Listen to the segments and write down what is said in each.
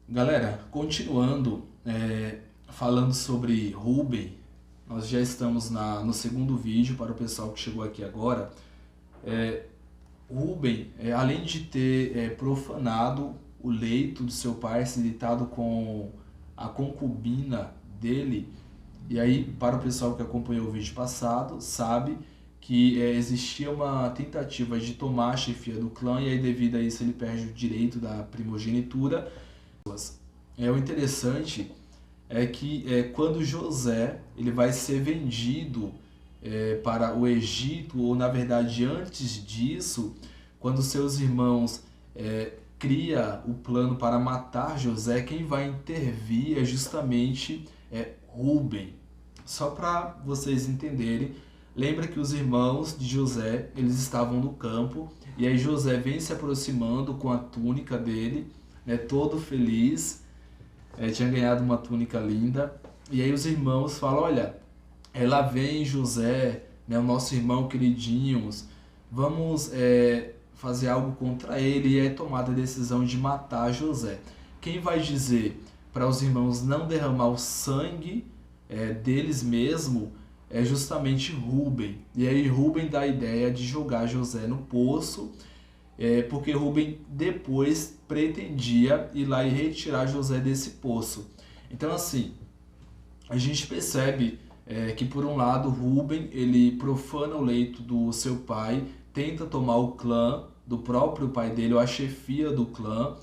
Galera, continuando, falando sobre Rubem, nós já estamos no segundo vídeo para o pessoal que chegou aqui agora. Rubem, além de ter profanado o leito do seu pai, se deitado com a concubina dele, e aí para o pessoal que acompanhou o vídeo passado, sabe que existia uma tentativa de tomar a chefia do clã, e aí devido a isso ele perde o direito da primogenitura. O interessante é que quando José ele vai ser vendido para o Egito, ou na verdade antes disso, quando seus irmãos cria o plano para matar José, quem vai intervir é justamente Rubem. Só para vocês entenderem, lembra que os irmãos de José eles estavam no campo, e aí José vem se aproximando com a túnica dele, todo feliz. Tinha ganhado uma túnica linda, e aí os irmãos falam, olha, lá vem José, o nosso irmão queridinho, vamos fazer algo contra ele, e é tomada a decisão de matar José. Quem vai dizer para os irmãos não derramar o sangue deles mesmo é justamente Rubem. E aí Rubem dá a ideia de jogar José no poço, porque Rubem depois pretendia ir lá e retirar José desse poço. Então assim, a gente percebe que por um lado Rubem ele profana o leito do seu pai, tenta tomar o clã do próprio pai dele, ou a chefia do clã,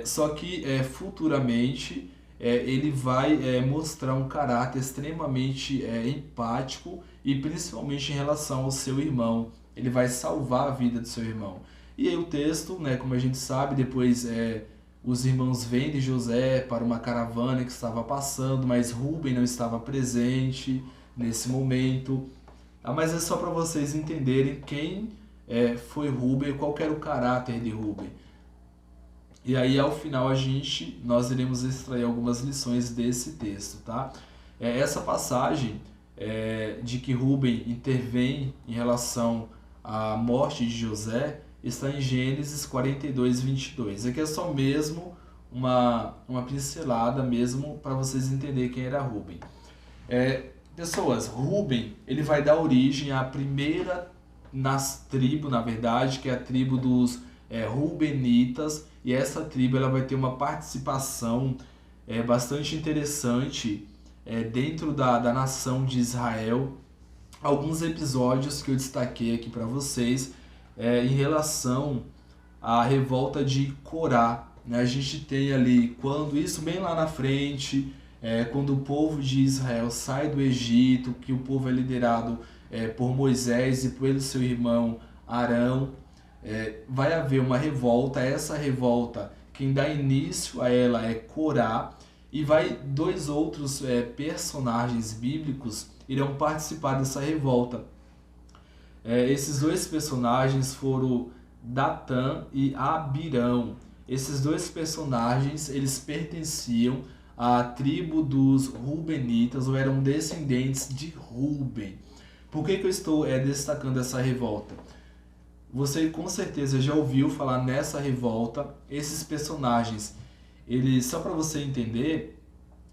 só que futuramente ele vai mostrar um caráter extremamente empático, e principalmente em relação ao seu irmão. Ele vai salvar a vida do seu irmão. E aí o texto, como a gente sabe, depois os irmãos vendem José para uma caravana que estava passando, mas Rubem não estava presente nesse momento. Mas é só para vocês entenderem quem foi Rubem, qual era o caráter de Rubem. E aí ao final nós iremos extrair algumas lições desse texto, tá? Essa passagem de que Rubem intervém em relação à morte de José está em Gênesis 42, 22. Aqui é só mesmo uma pincelada mesmo para vocês entenderem quem era Rubem. Pessoas, Rubem ele vai dar origem à primeira tribo, na verdade, que é a tribo dos Rubenitas, e essa tribo ela vai ter uma participação bastante interessante dentro da nação de Israel. Alguns episódios que eu destaquei aqui para vocês em relação à revolta de Corá. A gente tem ali, quando isso bem lá na frente, quando o povo de Israel sai do Egito, que o povo é liderado por Moisés e pelo seu irmão Arão, vai haver uma revolta. Essa revolta, quem dá início a ela é Corá, e dois outros personagens bíblicos irão participar dessa revolta. Esses dois personagens foram Datã e Abirão. Esses dois personagens eles pertenciam à tribo dos Rubenitas, ou eram descendentes de Rubem. Por que eu estou destacando essa revolta? Você com certeza já ouviu falar nessa revolta. Esses personagens, só para você entender,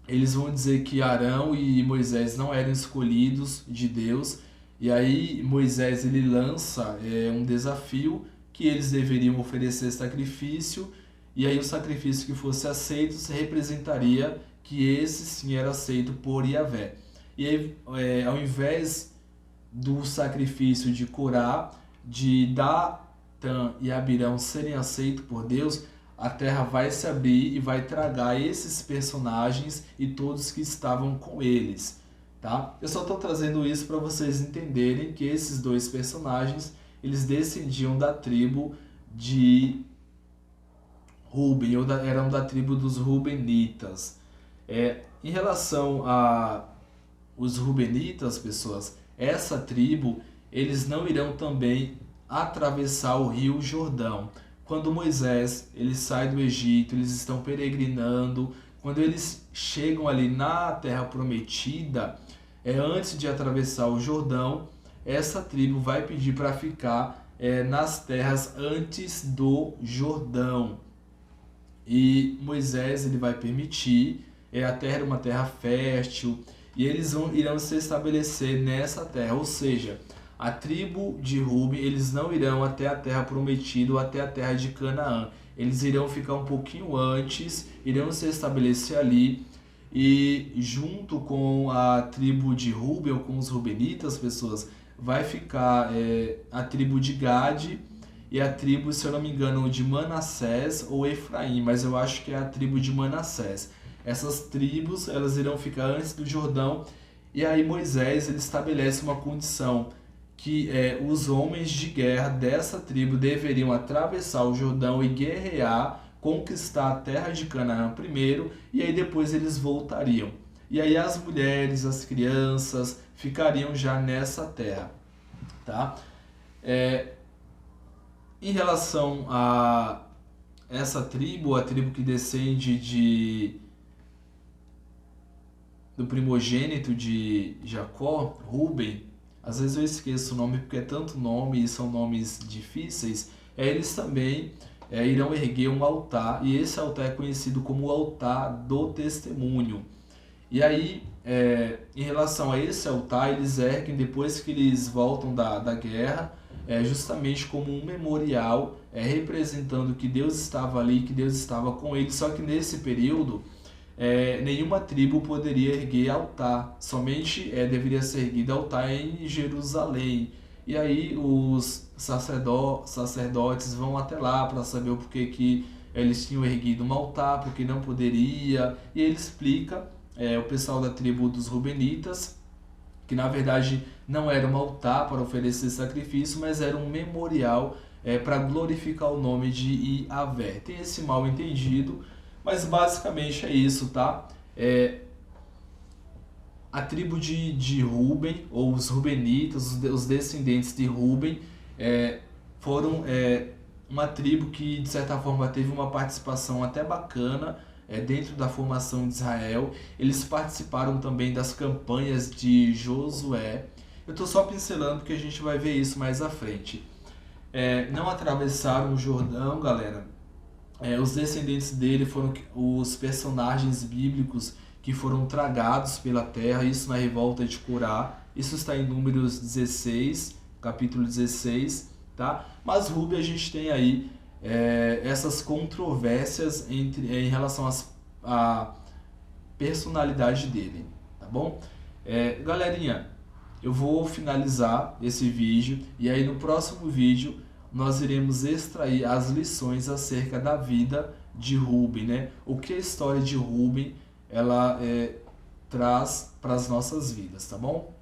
eles vão dizer que Arão e Moisés não eram escolhidos de Deus, e aí Moisés ele lança um desafio que eles deveriam oferecer sacrifício, e aí o sacrifício que fosse aceito representaria que esse sim era aceito por Yahvé. E aí, ao invés do sacrifício de Corá, de Datã e Abirão serem aceitos por Deus, a terra vai se abrir e vai tragar esses personagens e todos que estavam com eles, tá? Eu só estou trazendo isso para vocês entenderem que esses dois personagens eles descendiam da tribo de Rubem, ou eram da tribo dos Rubenitas. Em relação a os Rubenitas, pessoas, essa tribo eles não irão também atravessar o rio Jordão. Quando Moisés ele sai do Egito, eles estão peregrinando. Quando eles chegam ali na Terra Prometida, antes de atravessar o Jordão, essa tribo vai pedir para ficar nas terras antes do Jordão. e Moisés ele vai permitir, a terra era uma terra fértil, e eles irão se estabelecer nessa terra, ou seja, a tribo de Ruben, eles não irão até a terra prometida ou até a terra de Canaã, eles irão ficar um pouquinho antes, irão se estabelecer ali, e junto com a tribo de Ruben, ou com os rubenitas, pessoas, vai ficar a tribo de Gade, e a tribo, se eu não me engano, de Manassés ou Efraim, mas eu acho que é a tribo de Manassés. Essas tribos, elas irão ficar antes do Jordão, e aí Moisés ele estabelece uma condição que os homens de guerra dessa tribo deveriam atravessar o Jordão e guerrear, conquistar a terra de Canaã primeiro, e aí depois eles voltariam. E aí as mulheres, as crianças ficariam já nessa terra, tá? Em relação a essa tribo, a tribo que descende do primogênito de Jacó, Ruben, às vezes eu esqueço o nome porque é tanto nome e são nomes difíceis, eles também irão erguer um altar, e esse altar é conhecido como o altar do testemunho. E aí, em relação a esse altar, eles erguem depois que eles voltam da guerra, justamente como um memorial, representando que Deus estava ali, que Deus estava com eles. Só que nesse período, nenhuma tribo poderia erguer altar, somente deveria ser erguido altar em Jerusalém. E aí os sacerdotes vão até lá para saber o porquê que eles tinham erguido um altar, porque não poderia, e ele explica, o pessoal da tribo dos Rubenitas, que na verdade não era um altar para oferecer sacrifício, mas era um memorial para glorificar o nome de Yahvé. Tem esse mal entendido, mas basicamente é isso, tá? A tribo de Ruben, ou os Rubenitas, os descendentes de Ruben, foram uma tribo que de certa forma teve uma participação até bacana dentro da formação de Israel. Eles participaram também das campanhas de Josué. Eu estou só pincelando porque a gente vai ver isso mais à frente. Não atravessaram o Jordão, galera. Os descendentes dele foram os personagens bíblicos que foram tragados pela terra, isso na revolta de Corá. Isso está em Números 16, capítulo 16, tá? Mas Ruben, a gente tem aí essas controvérsias em relação à personalidade dele, tá bom? Galerinha, eu vou finalizar esse vídeo, e aí no próximo vídeo nós iremos extrair as lições acerca da vida de Ruben, né? O que a história de Ruben ela traz para as nossas vidas, tá bom?